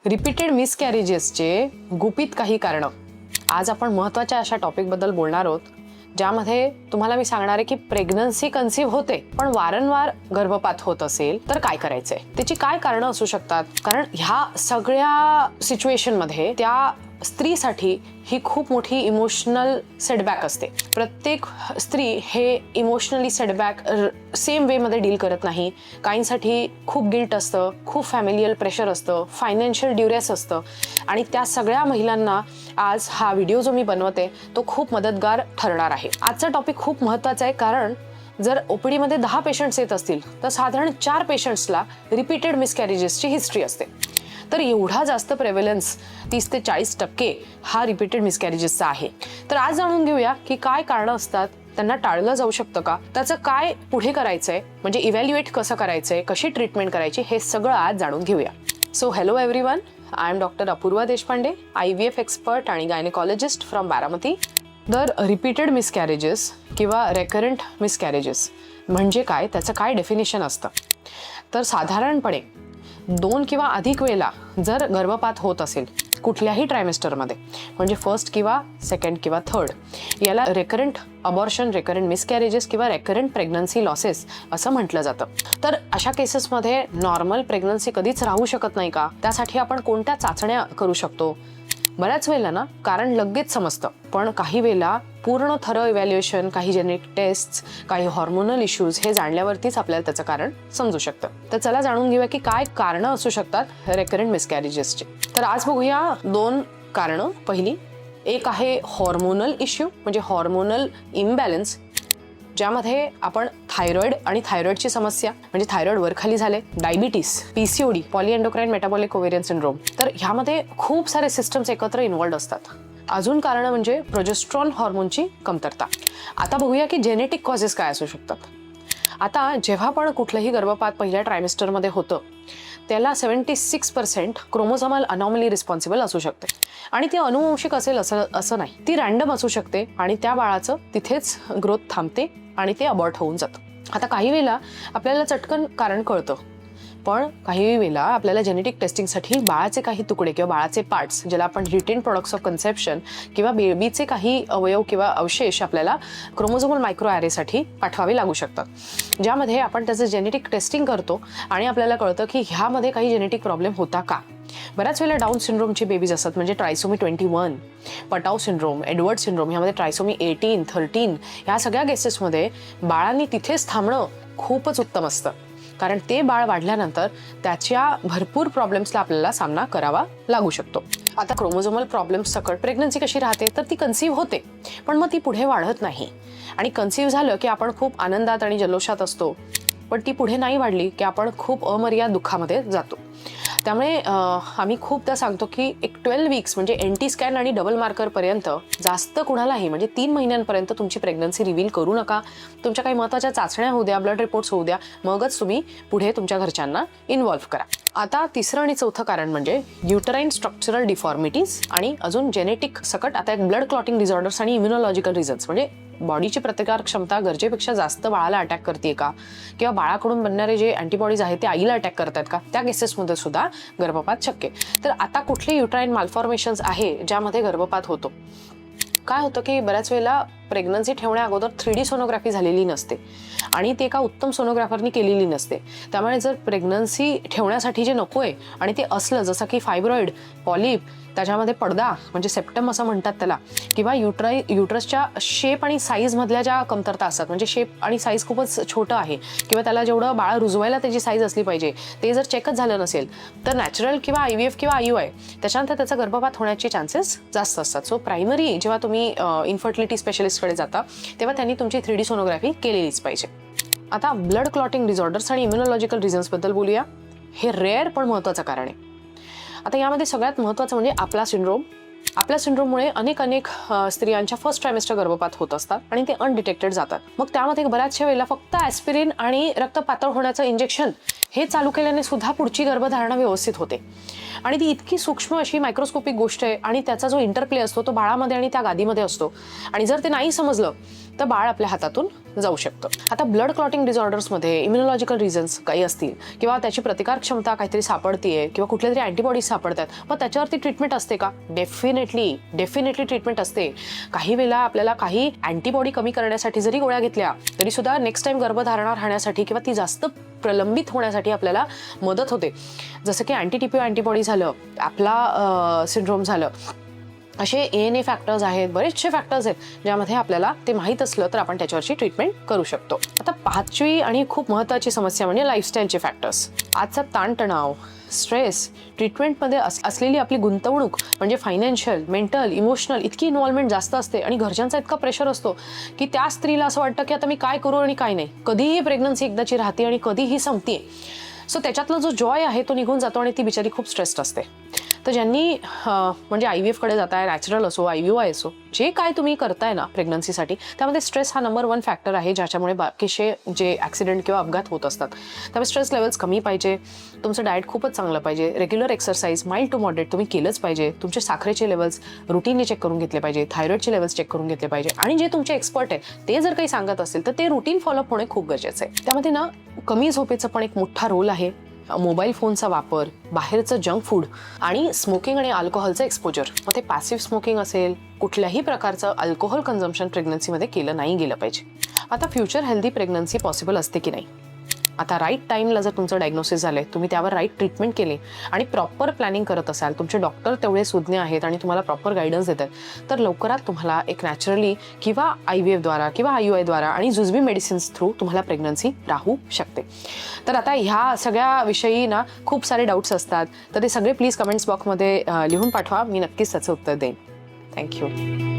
Repeated मिसकॅरेजेसचे गुपित काही कारणं. आज आपण महत्त्वाच्या अशा टॉपिकबद्दल बोलणार आहोत, ज्यामध्ये तुम्हाला मी सांगणार आहे की प्रेग्नन्सी कन्सीव्ह होते पण वारंवार गर्भपात होत असेल तर काय करायचंय, त्याची काय कारणं असू शकतात. कारण ह्या सगळ्या सिच्युएशनमध्ये त्या स्त्रीसाठी ही खूप मोठी इमोशनल सेटबॅक असते. प्रत्येक स्त्री हे इमोशनली सेटबॅक सेम वे मध्ये डील करत नाही. काहींसाठी खूप गिल्ट असतं, खूप फॅमिलियल प्रेशर असतं, फायनान्शियल ड्युरेस असतं आणि त्या सगळ्या महिलांना आज हा व्हिडिओ जो मी बनवते तो खूप मदतगार ठरणार आहे. आजचा टॉपिक खूप महत्त्वाचा आहे, कारण जर ओपीडी मध्ये 10 पेशंट्स येत असतील तर साधारण 4 पेशंट्सला रिपीटेड मिसकॅरेजेसची हिस्ट्री असते. तर एवढा जास्त प्रेव्हलन्स 30 ते 40% हा रिपीटेड मिसकॅरेजेसचा आहे. तर आज जाणून घेऊया की काय कारणं असतात, त्यांना टाळलं जाऊ शकतं का, त्याचं काय पुढे करायचंय, म्हणजे इव्हॅल्युएट कसं करायचंय, कशी ट्रीटमेंट करायची, हे सगळं आज जाणून घेऊया. So hello everyone, I am doctor Apurva Deshpande, IVF expert आणि गायनेकॉलॉजिस्ट फ्रॉम बारामती. तर रिपीटेड मिसकॅरेजेस किंवा रेकरंट मिसकॅरेजेस म्हणजे काय, त्याचं काय डेफिनेशन असतं. तर साधारणपणे 2 किंवा अधिक वेळेला जर गर्भपात होत असेल कुठल्याही ट्रायमेस्टरमध्ये, म्हणजे फर्स्ट किंवा सेकंड किंवा थर्ड, याला रेकरंट अबॉर्शन, रेकरंट मिसकॅरेजेस किंवा रेकरंट प्रेग्नन्सी लॉसेस असं म्हटलं जातं. तर अशा केसेसमध्ये नॉर्मल प्रेग्नन्सी कधीच राहू शकत नाही का, त्यासाठी आपण कोणत्या चाचण्या करू शकतो. बऱ्याच वेळेला ना कारण लगेच समजतं, पण काही वेळेला पूर्ण थरो इव्हॅल्युएशन, काही जेनेटिक टेस्ट्स, काही हॉर्मोनल इश्यूज हे जाणल्यावरतीच आपल्याला त्याचं कारण समजू शकतं. तर चला जाणून घेऊया की काय कारणं असू शकतात रेकरंट मिसकॅरेजेसची. तर आज बघूया 2 कारणं. पहिली एक आहे हॉर्मोनल इश्यू, म्हणजे हॉर्मोनल इम्बॅलन्स, ज्यामध्ये आपण थायरॉइड आणि थायरॉइडची समस्या, म्हणजे थायरॉइड वरखाली झाले, diabetes, PCOD, polyendocrine metabolic ovarian syndrome, तर ह्यामध्ये खूप सारे सिस्टम्स एकत्र इन्व्हॉल्ड असतात. अजून कारण म्हणजे प्रोजेस्ट्रॉन हॉर्मोनची कमतरता. आता बघूया की जेनेटिक कॉजेस काय असू शकतात. आता जेव्हा पण कुठलंही गर्भपात पहिल्या ट्रायमेस्टरमध्ये होतं त्याला 76% क्रोमोझोमल अनॉमली रिस्पॉन्सिबल असू शकते, आणि ती अनुवंशिक असेल असं नाही. ती रॅन्डम असू शकते आणि त्या बाळाचं तिथेच ग्रोथ थांबते आणि ते अबॉर्ट होऊन जातं. आता काही वेळेला आपल्याला चटकन कारण कळतं, पण काही वेळेला आपल्याला जेनेटिक टेस्टिंगसाठी बाळाचे काही तुकडे किंवा बाळाचे पार्ट्स, ज्याला आपण रिटेन प्रोडक्ट्स ऑफ कन्सेप्शन किंवा बेबीचे काही अवयव किंवा अवशेष आपल्याला क्रोमोझोमल मायक्रो ॲरेसाठी पाठवावे लागू शकतात, ज्यामध्ये आपण त्याचं जेनेटिक टेस्टिंग करतो आणि आपल्याला कळतं की ह्यामध्ये काही जेनेटिक प्रॉब्लेम होता का. बऱ्याच वेळेला डाऊन सिंड्रोमचे बेबीज असतात, म्हणजे ट्रायसोमी 21, पटाव सिंड्रोम, एडवर्ड सिंड्रोम, ह्यामध्ये ट्रायसोमी 18, 13, ह्या सगळ्या केसेसमध्ये बाळांनी तिथेच थांबणं खूपच उत्तम असतं, कारण ते बाळ वाढल्यानंतर त्याच्या भरपूर प्रॉब्लेम्सला आपल्याला सामना करावा लागू शकतो. आता क्रोमोझोमल प्रॉब्लेम्स सकट प्रेग्नन्सी कशी राहते, तर ती कन्सीव्ह होते पण मग ती पुढे वाढत नाही, आणि कन्सीव्ह झालं की आपण खूप आनंदात आणि जल्लोषात असतो, पण ती पुढे नाही वाढली की आपण खूप अमर्याद दुःखामध्ये जातो. त्यामुळे आम्ही खूपदा सांगतो की एक 12 वीक्स म्हणजे NT स्कॅन आणि डबल मार्करपर्यंत जास्त कुणालाही, म्हणजे 3 महिन्यांपर्यंत तुमची प्रेग्नन्सी रिव्हील करू नका. तुमच्या काही महत्त्वाच्या चाचण्या होऊ द्या, ब्लड रिपोर्ट्स होऊ द्या, मगच तुम्ही पुढे तुमच्या घरच्यांना इन्व्हॉल्व्ह करा. आता तिसरं आणि चौथं कारण म्हणजे युटराईन स्ट्रक्चरल डिफॉर्मिटीज आणि अजून जेनेटिक सकट. आता एक ब्लड क्लॉटिंग डिसऑर्डर्स आणि इम्युनॉलॉजिकल रिझन्स, म्हणजे बॉडीची प्रतिकार क्षमता गरजेपेक्षा जास्त बाळाला अटॅक करते का, किंवा बाळाकडून बनणारे जे अँटीबॉडीज आहेत ते आईला अटॅक करतात का, त्या केसेसमध्ये सुद्धा गर्भपात शक्य. तर आता कुठले युटराईन माल्फॉर्मेशन्स आहे ज्यामध्ये गर्भपात होतो. काय होतं की बऱ्याच वेळेला प्रेग्नन्सी ठेवण्या अगोदर 3D सोनोग्राफी झालेली नसते आणि ते एका उत्तम सोनोग्राफरनी केलेली नसते. त्यामुळे जर प्रेग्नन्सी ठेवण्यासाठी जे नको आहे आणि ते असलं, जसं की फायब्रॉइड, पॉलिप, त्याच्यामध्ये पडदा म्हणजे सेप्टम असं म्हणतात त्याला, किंवा युट्रसच्या शेप आणि साईजमधल्या ज्या कमतरता असतात, म्हणजे शेप आणि साईज खूपच छोटं आहे किंवा त्याला जेवढं बाळ रुजवायला त्याची साईज असली पाहिजे ते जर चेकच झालं नसेल, तर नॅचरल किंवा IVF किंवा IUI त्याच्यानंतर त्याचा गर्भपात होण्याचे चान्सेस जास्त असतात. सो प्रायमरी जेव्हा तुम्ही इन्फर्टिलिटी स्पेशलिस्टकडे जाता तेव्हा त्यांनी तुमची 3D सोनोग्राफी केलेलीच पाहिजे. आता ब्लड क्लॉटिंग डिसऑर्डर्स आणि इम्युनॉलॉजिकल रिझन्सबद्दल बोलूया. हे रेअर पण महत्त्वाचं कारण आहे. आता यामध्ये सगळ्यात महत्त्वाचं म्हणजे आपला सिंड्रोम. आपल्या सिंड्रोममुळे अनेक स्त्रियांच्या फर्स्ट ट्रायमेस्टर गर्भपात होत असतात आणि ते अनडिटेक्टेड जातात. मग त्यामध्ये बऱ्याचशा वेळेला फक्त ॲस्पिरिन आणि रक्त पातळ होण्याचं इंजेक्शन हे चालू केल्याने सुद्धा पुढची गर्भधारणा व्यवस्थित होते. आणि ती इतकी सूक्ष्म अशी मायक्रोस्कोपिक गोष्ट आहे आणि त्याचा जो इंटरप्ले असतो तो बाळामध्ये आणि त्या गादीमध्ये असतो आणि जर ते नाही समजलं तर बाळ आपल्या हातातून जाऊ शकतं. आता ब्लड क्लॉटिंग डिसऑर्डर्समध्ये इम्युनॉलॉजिकल रिझन्स काही असतील किंवा त्याची प्रतिकार क्षमता काहीतरी सापडतीये किंवा कुठल्या तरी अँटीबॉडीज सापडतात, मग त्याच्यावरती ट्रीटमेंट असते का? डेफिनेटली ट्रीटमेंट असते. काही वेळेला आपल्याला काही अँटीबॉडी कमी करण्यासाठी जरी गोळ्या घेतल्या तरी सुद्धा नेक्स्ट टाइम गर्भधारणा राहण्यासाठी किंवा ती जास्त प्रलंबित होण्यासाठी आपल्याला मदत होते. जसं की अँटी-TPO अँटीबॉडी झालं, आपला सिंड्रोम झालं, असे ANA फॅक्टर्स आहेत, बरेचसे फॅक्टर्स आहेत ज्यामध्ये आपल्याला ते माहीत असलं तर आपण त्याच्यावरची ट्रीटमेंट करू शकतो. आता 5वी आणि खूप महत्त्वाची समस्या म्हणजे लाईफस्टाईलचे फॅक्टर्स. आजचा ताणतणाव, स्ट्रेस, ट्रीटमेंटमध्ये असलेली आपली गुंतवणूक म्हणजे फायनान्शियल, मेंटल, इमोशनल इतकी इन्व्हॉल्वमेंट जास्त असते आणि घरच्यांचा इतका प्रेशर असतो की त्या स्त्रीला असं वाटतं की आता मी काय करू आणि काय नाही. कधीही प्रेग्नन्सी एकदाची राहते आणि कधीही संपते. सो त्याच्यातला जो जॉय आहे तो निघून जातो आणि ती बिचारी खूप स्ट्रेस्ड असते. तर ज्यांनी म्हणजे IVF कडे जाताय, नॅचरल असो IUI असो, जे काय तुम्ही करताय ना प्रेग्नन्सीसाठी त्यामध्ये स्ट्रेस हा नंबर 1 फॅक्टर आहे ज्याच्यामुळे बाकीचे जे ॲक्सिडेंट किंवा अपघात होत असतात. त्यामुळे स्ट्रेस लेवल्स कमी पाहिजे, तुमचं डाएट खूपच चांगलं पाहिजे, regular exercise mild to moderate तुम्ही केलंच पाहिजे, तुमचे साखरेचे लेवल्स रुटीनने चेक करून घेतले पाहिजे, थायरॉइडचे लेवल्स चेक करून घेतले पाहिजे आणि जे तुमचे एक्सपर्ट आहे ते जर काही सांगत असतील तर ते रुटीन फॉलोअप होणे खूप गरजेचं आहे. त्यामध्ये ना कमी झोपेचं पण एक मोठा रोल आहे. मोबाईल फोनचा वापर, बाहेरचं जंक फूड आणि स्मोकिंग आणि अल्कोहोलचं एक्सपोजर. मग ते पॅसिव्ह स्मोकिंग असेल, कुठल्याही प्रकारचं अल्कोहोल कन्झम्पशन प्रेग्नन्सीमध्ये केलं नाही गेलं पाहिजे. आता फ्युचर हेल्दी प्रेग्नन्सी पॉसिबल असते की नाही? आता राईट टाईमला जर तुमचं डायग्नोसिस झालं आहे, तुम्ही त्यावर राईट ट्रीटमेंट केली आणि प्रॉपर प्लॅनिंग करत असाल, तुमचे डॉक्टर तेवढे सुज्ञ आहेत आणि तुम्हाला प्रॉपर गायडन्स देतात, तर लवकरात तुम्हाला एक नॅचरली किंवा IVFद्वारा किंवा IUIद्वारा आणि जुजबी मेडिसिन्स थ्रू तुम्हाला प्रेग्नन्सी राहू शकते. तर आता ह्या सगळ्या विषयी ना खूप सारे डाऊट्स असतात, तर ते सगळे प्लीज कमेंट्स बॉक्समध्ये लिहून पाठवा. मी नक्कीच त्याचं उत्तर देईन. थँक्यू.